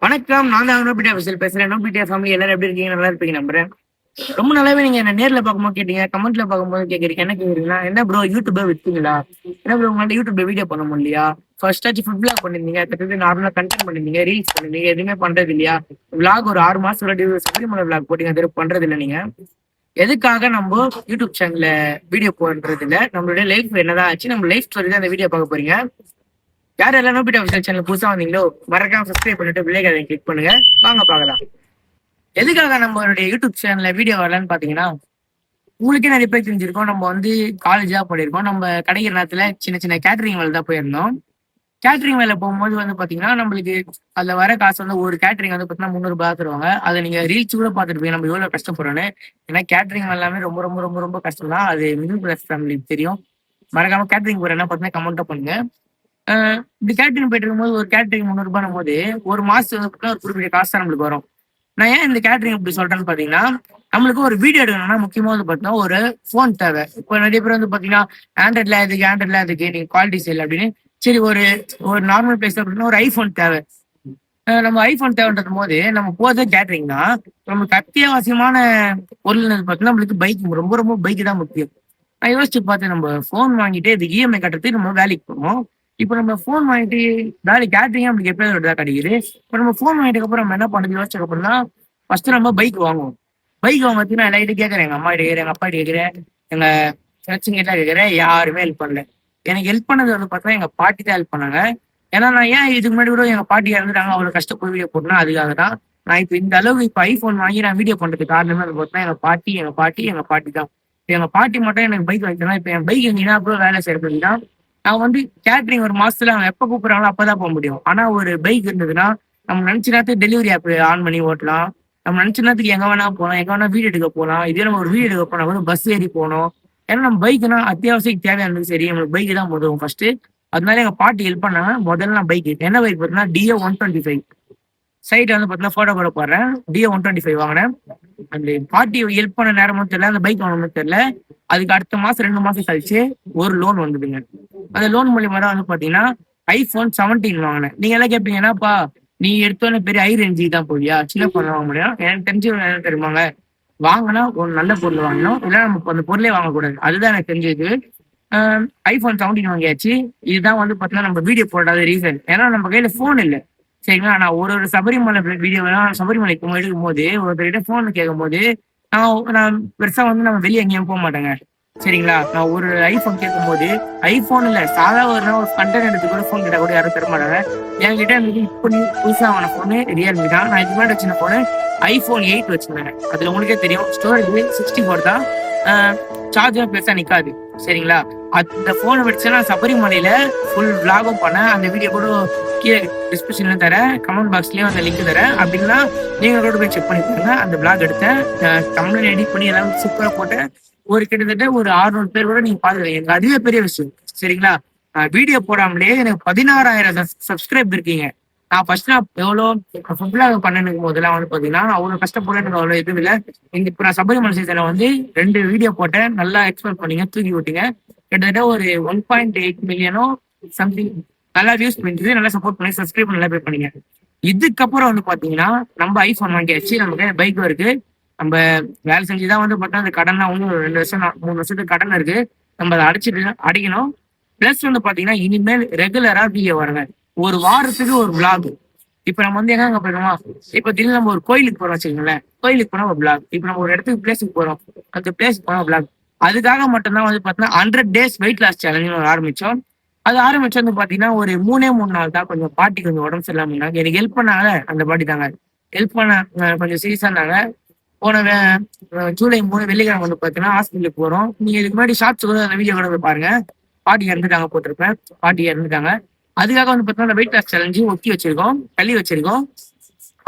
வணக்கம். நான் தான் நோபிடியா விசில் பேசுறேன். நோபிடியா ஃபேமிலி எல்லாரும் எப்படி இருக்கீங்க? நல்லா இருப்பீங்க நம்புறேன். ரொம்ப நல்லாவே நீங்க என்ன நேர்ல பார்க்கும்போது கேட்டீங்க, கமெண்ட்ல பார்க்கும்போது கேட்கறீங்க. என்ன கேக்குறீங்கன்னா, என்ன ப்ரோ யூடியூபே விட்டீங்களா? என்ன ப்ரோ உங்களால யூடியூப்ல வீடியோ பண்ண முடியலையா? ஃபர்ஸ்ட்டாச்சும் ஃபுட் விளாக் பண்ணிருந்தீங்க. அடுத்தது நார்மலா கண்டென்ட் பண்ணிருந்தீங்க. ரீல்ஸ் பண்ணிருந்தீங்க. எதுவுமே பண்றது இல்லையா? விளாக் ஒரு 6 மாசம் சபரிமலை விளாக் போட்டீங்க. அது பண்றது இல்லை நீங்க. எதுக்காக நம்ம யூடியூப் சேனல்ல வீடியோ போடுறது இல்ல? நம்மளுடைய லைஃப் என்னதான் ஆச்சு? நம்ம லைஃப் ஸ்டோரி தான் அந்த வீடியோ பார்க்க போறீங்க. யார் எல்லாம் நோபிட்டா அஃபிஷியல் சேனல் புதுசா வந்தீங்களோ மறக்காம சப்ஸ்கிரைப் பண்ணிட்டு பிள்ளைங்க கிளிக் பண்ணுங்க. வாங்க பார்க்கலாம். எதுக்காக நம்மளுடைய யூடியூப் சேனல்ல வீடியோ வரலான்னு பாத்தீங்கன்னா, உங்களுக்கே நிறைய பேர் தெரிஞ்சிருக்கோம். நம்ம வந்து காலேஜா பண்ணிருக்கோம். நம்ம கிடைக்கிற நேரத்துல சின்ன சின்ன கேட்டரிங் வேலை தான் போயிருந்தோம். கேட்டரிங் வேலை போகும்போது வந்து பாத்தீங்கன்னா, நம்மளுக்கு அதுல வர காசு வந்து ஒரு கேட்டரிங் வந்து பாத்தீங்கன்னா 300 தருவாங்க. அதை நீங்க ரீல்ஸ் கூட பாத்துருப்பீங்க நம்ம எவ்வளவு கஷ்டப்படுறோன்னு. ஏன்னா கேட்டரிங் எல்லாமே ரொம்ப ரொம்ப ரொம்ப ரொம்ப கஷ்டம் தான். அது மிடில் கிளாஸ் ஃபேமிலிக்கு தெரியும். மறக்காம கேட்டரிங் போற என்ன பார்த்தீங்கன்னா கமெண்ட்டா பண்ணுங்க. இப்படி கேட்டரிங் போயிட்டு இருக்கும்போது ஒரு கேட்டரிங் 300 போது ஒரு மாசத்துக்கு வந்து பாத்தீங்கன்னா ஒரு குறிப்பிட்ட காசு தான் நம்மளுக்கு வரும். நான் ஏன் இந்த கேட்டரிங் இப்படி சொல்றேன்னு பாத்தீங்கன்னா, நம்மளுக்கு ஒரு வீடியோ எடுக்கணும்னா முக்கியமா வந்து பாத்தீங்கன்னா ஒரு ஃபோன் தேவை. இப்போ நிறைய பேர் வந்து பாத்தீங்கன்னா ஆண்ட்ராய்ட்ல அதுக்கு நீங்க குவாலிட்டி சரியில்லை அப்படின்னு சரி ஒரு ஒரு நார்மல் பிளேஸ் அப்படின்னா ஒரு ஐபோன் தேவை. நம்ம ஐபோன் தேவைன்றது போது நம்ம போதே கேட்டரிங் தான். நமக்கு அத்தியாவசியமான பொருள் பாத்தீங்கன்னா நம்மளுக்கு பைக் ரொம்ப ரொம்ப பைக் தான் முக்கியம். நான் யோசிச்சு பார்த்தேன், நம்ம ஃபோன் வாங்கிட்டு இதுக்கு இஎம்ஐ கட்டுறதுக்கு நம்ம வேலைக்கு போவோம். இப்போ நம்ம ஃபோன் வாங்கிட்டு வேலைக்கு கேட்டரிங் நம்மளுக்கு எப்பயாவது ஒரு கிடைக்குது. இப்போ நம்ம ஃபோன் வாங்கிட்டு அப்புறம் நம்ம என்ன பண்ணுறது யோசிச்சதுக்கு அப்புறம் தான் ஃபர்ஸ்ட் நம்ம பைக் வாங்குவோம். பைக் வாங்குறதுக்கு நான் எல்லார்கிட்ட கேட்கறேன். எங்க அம்மா கிட்ட கேட்கறேன், எங்க அப்பா கிட்ட கேட்கறேன், எங்க ஃப்ரெண்ட்ஸுங்க கிட்ட கேட்கறேன். யாருமே ஹெல்ப் பண்ணல. எனக்கு ஹெல்ப் பண்ணது வந்து பார்த்தா எங்க பாட்டி தான் ஹெல்ப் பண்ணாங்க. ஏன்னா நான் ஏன் இதுக்கு முன்னாடி கூட எங்க பாட்டி இறந்துட்டாங்க அவ்வளவு கஷ்டப்பட்டு வீடியோ போட்டேன்னா அதுக்காக தான். நான் இப்போ இந்த அளவுக்கு இப்போ ஐபோன் வாங்கி நான் வீடியோ பண்றதுக்கு காரணமே வந்து பார்த்தீங்கன்னா எங்க பாட்டி தான். எங்க பாட்டி மட்டும் எனக்கு பைக் வாங்கிக்கலாம். இப்ப என் பைக் எங்கன்னா அப்புறம் வேலை செய்யறதுன்னா நான் வந்து கேட்டரிங் ஒரு மாசத்துல அவங்க எப்ப கூப்பிடுறாங்களோ அப்பதான் போக முடியும். ஆனா ஒரு பைக் இருந்ததுன்னா நம்ம நினைச்ச நேரத்துக்கு டெலிவரி ஆப் ஆன் பண்ணி ஓட்டலாம். நம்ம நினைச்ச நேரத்துக்கு எங்க வேணா போகலாம், எங்க வேணா வீடு எடுக்க போகலாம். இதே நம்ம ஒரு வீடு எடுக்க போனா கூட பஸ் ஏறி போகணும். ஏன்னா நம்ம பைக்னா அத்தியாவசியம் தேவையானது. சரி நம்மளுக்கு பைக் தான் உதவும் ஃபர்ஸ்ட். அதனால எங்க பாட்டி ஹெல்ப் பண்ணாங்க. முதல்ல நான் பைக் என்ன பைக் பார்த்தீங்கன்னா டிஓ 125 சைட் வந்து பார்த்தீங்கன்னா போட்டோ கூட போடுறேன். டிஓ 125 வாங்கினேன். அந்த பார்ட்டி ஹெல்ப் பண்ண நேரமும் தெரியல, அந்த பைக் வாங்கணும்னு தெரியல. அதுக்கு அடுத்த மாசம் 2 மாசம் கழிச்சு ஒரு லோன் வந்துடுங்க. அந்த லோன் மூலியமா தான் வந்து பாத்தீங்கன்னா ஐபோன் 17 வாங்கினேன். நீங்க எல்லாம் கேட்பீங்க, என்னப்பா நீ எடுத்தோன்னு பெரிய ஐ ரேஞ்சுக்கு தான் போவியா, சின்ன பொருள் வாங்க முடியும்? எனக்கு தெரிஞ்சு என்ன தெரியுமாங்க, வாங்கினா ஒரு நல்ல பொருள் வாங்கணும், இல்லைன்னா நம்ம அந்த பொருளே வாங்கக்கூடாது. அதுதான் எனக்கு தெரிஞ்சது. ஐபோன் 17 வாங்கியாச்சு. இதுதான் வந்து பாத்தீங்கன்னா நம்ம வீடியோ போடாத ரீசன். ஏன்னா நம்ம கையில போன் இல்லை. சரிங்களா, நான் ஒரு சபரிமலை வீடியோலாம் சபரிமலைக்கு எடுக்கும் போது ஒருத்தர்கிட்ட போன் கேட்கும் போது நான் பெருசா வந்து நம்ம வெளியே எங்கேயும் போக மாட்டேங்க. சரிங்களா, நான் ஒரு ஐபோன் கேட்கும் போது ஐபோன் இல்ல சாதா ஒரு கண்டென்ட் எடுத்து கூட போன் கிட்ட கூட யாரும் தர மாட்டாங்க. என்கிட்ட இருந்தது இப்போ நீ புதுசா வாங்கின போனு ரியல்மி தான். நான் இதுக்கு முன்னாடி வச்சிருந்த போனு ஐபோன் 8 வச்சிருந்தேன். அதுல உங்களுக்கே தெரியும் ஸ்டோரேஜ் 64 தான். சார்ஜரும் பெருசா நிக்காது. சரிங்களா, அந்த போனை வச்சு நான் சபரிமலையில ஃபுல் விளாகும் பண்ணேன். அந்த வீடியோ கூட கீழே டிஸ்கிரிப்ஷன்ல தரேன், கமெண்ட் பாக்ஸ்லயும் அந்த லிங்க் தரேன். அப்படின்னா நீங்க கூட போய் செக் பண்ணி பாருங்க. அந்த விளாக் எடுத்தேன், தமிழ் எடிட் பண்ணி எல்லாம் சூப்பரா போட்டேன். கிட்டத்தட்ட ஒரு 600 பேர் கூட நீங்க பாத்துருக்கீங்க. எனக்கு அதுவே பெரிய விஷயம். சரிங்களா, வீடியோ போடாமலே எனக்கு 16,000 சப்ஸ்கிரைப் இருக்கீங்க. நான் ஃபர்ஸ்ட் நான் எவ்வளோ ஃபுட்லாக் பண்ணிருக்கும் போதெல்லாம் வந்து பாத்தீங்கன்னா அவ்வளவு கஷ்டப்பட எனக்கு அவ்வளவு எதுவும் இல்லை. இப்ப நான் சபரிமலை சீசன்ல வந்து 2 வீடியோ போட்டேன். நல்லா எக்ஸ்பெக்ட் பண்ணீங்க, தூக்கி விட்டீங்க. கிட்டத்தட்ட ஒரு 1.8 மில்லியனோ சம்திங் நல்லா வியூஸ் பண்ணிட்டு நல்லா சப்போர்ட் பண்ணி சப்ஸ்கிரைப் நல்லா பே பண்ணீங்க. இதுக்கப்புறம் வந்து பாத்தீங்கன்னா நம்ம ஐபோன் வாங்கியாச்சு, நமக்கு பைக்கும் இருக்கு. நம்ம வேலை செஞ்சுதான் வந்து பார்த்தா அந்த கடன்லாம் வந்து 2 வருஷம் 3 வருஷத்துக்கு கடன் இருக்கு. நம்ம அதை அடிக்கணும். பிளஸ் வந்து பாத்தீங்கன்னா இனிமேல் ரெகுலரா வீடியோ வருங்க. ஒரு வாரத்துக்கு ஒரு விளாக். இப்ப நம்ம வந்து எங்க போயிருவோமா, இப்ப திடீர்னு நம்ம ஒரு கோயிலுக்கு போறோம் வச்சுக்கோங்களேன், கோயிலுக்கு போனா ஒரு விளாக். இப்ப நம்ம ஒரு இடத்துக்கு பிளேஸுக்கு போறோம், அந்த பிளேஸ்க்கு போனா விளாக். அதுக்காக மட்டும்தான் வந்து பாத்தீங்கன்னா 100 days வெயிட் லாஸ் சேலஞ்ச் ஆரம்பிச்சோம். அது ஆரம்பிச்சு வந்து பாத்தீங்கன்னா ஒரு 3 நாள் தான். கொஞ்சம் பாட்டி கொஞ்சம் உடம்பு சரியில்லாம இருந்தாங்க. எனக்கு ஹெல்ப் பண்ணாங்க அந்த பாட்டி தாங்க. ஹெல்ப் பண்ண கொஞ்சம் சீரியஸா இருந்தாங்க. போன ஜூலை 3 வெள்ளிக்கிழமை வந்து பாத்தீங்கன்னா ஹாஸ்பிட்டலுக்கு போறோம். நீங்க இதுக்கு முன்னாடி ஷார்ட்ஸ் கூட அந்த வீடியோ கூட பாருங்க. பாட்டி இறந்துட்டாங்க போட்டிருப்பேன். பாட்டி இறந்துட்டாங்க. அதுக்காக வந்து பாத்தீங்கன்னா வெயிட் லாஸ் சேலஞ்சு ஒட்டி வச்சிருக்கோம், தள்ளி வச்சிருக்கோம்.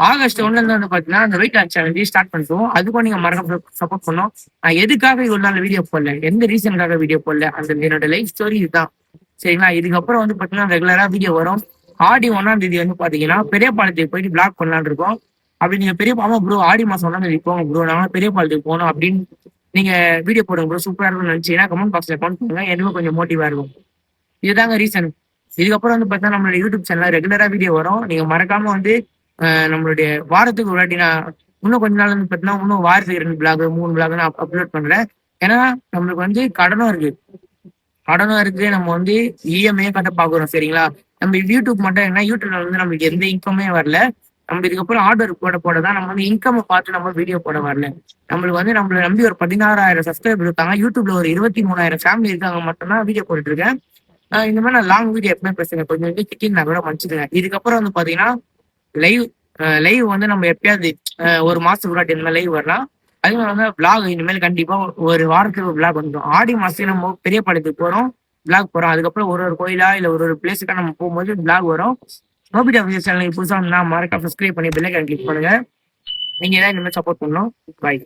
ஆகஸ்ட் 1 இருந்து வந்து பாத்தீங்கன்னா அந்த வெயிட் லாஸ் சேலஞ்சு ஸ்டார்ட் பண்ணிட்டோம். அதுக்கும் நீங்க மறக்க சப்போர்ட் பண்ணோம். நான் எதுக்காக இவ்வளவு நாள் வீடியோ போடல, எந்த ரீசனுக்காக வீடியோ போடல, அந்த என்னோட லைஃப் ஸ்டோரி இதுதான். சரிங்களா, இதுக்கப்புறம் வந்து பாத்தீங்கன்னா ரெகுலரா வீடியோ வரும். ஆடி 1ஆம் தேதி வந்து பாத்தீங்கன்னா பெரியபாளையத்துக்கு போயிட்டு பிளாக் பண்ணலான்னு இருக்கோம். அப்படி நீங்க ஆமா ப்ரோ ஆடி மாசம் 1ஆம் தேதி போங்க ப்ரோ, நாங்க பெரியபாளையத்துக்கு போகணும் அப்படின்னு நீங்க வீடியோ போடுங்க ப்ரோ, சூப்பரா இருக்கும்னு நினைச்சீங்கன்னா கமெண்ட் பாக்ஸ்ல கமெண்ட் பண்ணுங்க. எனக்கும் கொஞ்சம் மோட்டிவா இருக்கும். இதுதாங்க ரீசன். இதுக்கப்புறம் வந்து பார்த்தா நம்மளோட யூடியூப் சேனல்ல ரெகுலரா வீடியோ வரும். நீங்க மறக்காம வந்து நம்மளுடைய வாரத்துக்கு ஒரு வாட்டி நான் இன்னும் கொஞ்ச நாள் வந்து பார்த்தீங்கன்னா இன்னும் வாரத்துக்கு 2 பிளாக் 3 பிளாக் நான் அப்லோட் பண்றேன். ஏன்னா நம்மளுக்கு வந்து கடனும் இருக்கு. நம்ம வந்து இஎம்ஐ கட்ட பாக்குறோம் சரிங்களா. நம்ம யூடியூப் மட்டும் என்ன யூடியூப்ல வந்து நம்மளுக்கு எந்த இன்கமே வரல. நம்ம இதுக்கப்புறம் ஆர்டர் போட தான் நம்ம வந்து இன்கம் பார்த்து நம்ம வீடியோ போட வரல. நம்மளுக்கு வந்து நம்மள நம்பி ஒரு 16,000 சப்ஸ்கிரைபர் இருக்காங்க. யூடியூப்ல ஒரு 23,000 ஃபேமிலி இருக்காங்க மட்டும்தான் வீடியோ போட்டுட்டு இருக்கேன். இந்த மாதிரி நான் லாங் வீடியோ எப்பவுமே பேசுறேன். கொஞ்சம் வந்து திட்டின்னு நான் கூட மன்னிச்சுக்கேன். இதுக்கப்புறம் வந்து பாத்தீங்கன்னா லைவ் லைவ் வந்து நம்ம எப்பயாவது ஒரு மாசத்துக்கு முன்னாடி இந்த லைவ் வரலாம். அதே மாதிரி வந்து vlog இனிமேல் கண்டிப்பா ஒரு வாரத்துக்கு ஒரு vlog வந்துடும். ஆடி மாசம் நம்ம பெரிய பாளையத்துக்கு போறோம், vlog போறோம். அதுக்கப்புறம் ஒரு ஒரு கோயிலா இல்ல ஒரு ஒரு பிளேஸுக்கா நம்ம போகும்போது vlog வரும். மோபிட் அஃபிஷியல் சேனலுக்கு புதுசா வந்தா மறக்காம சப்ஸ்கிரைப் பண்ணி பெல் ஐகான் கிளிக் பண்ணுங்க. நீங்க தான் இனிமேல் சப்போர்ட் பண்ணணும். பாய்.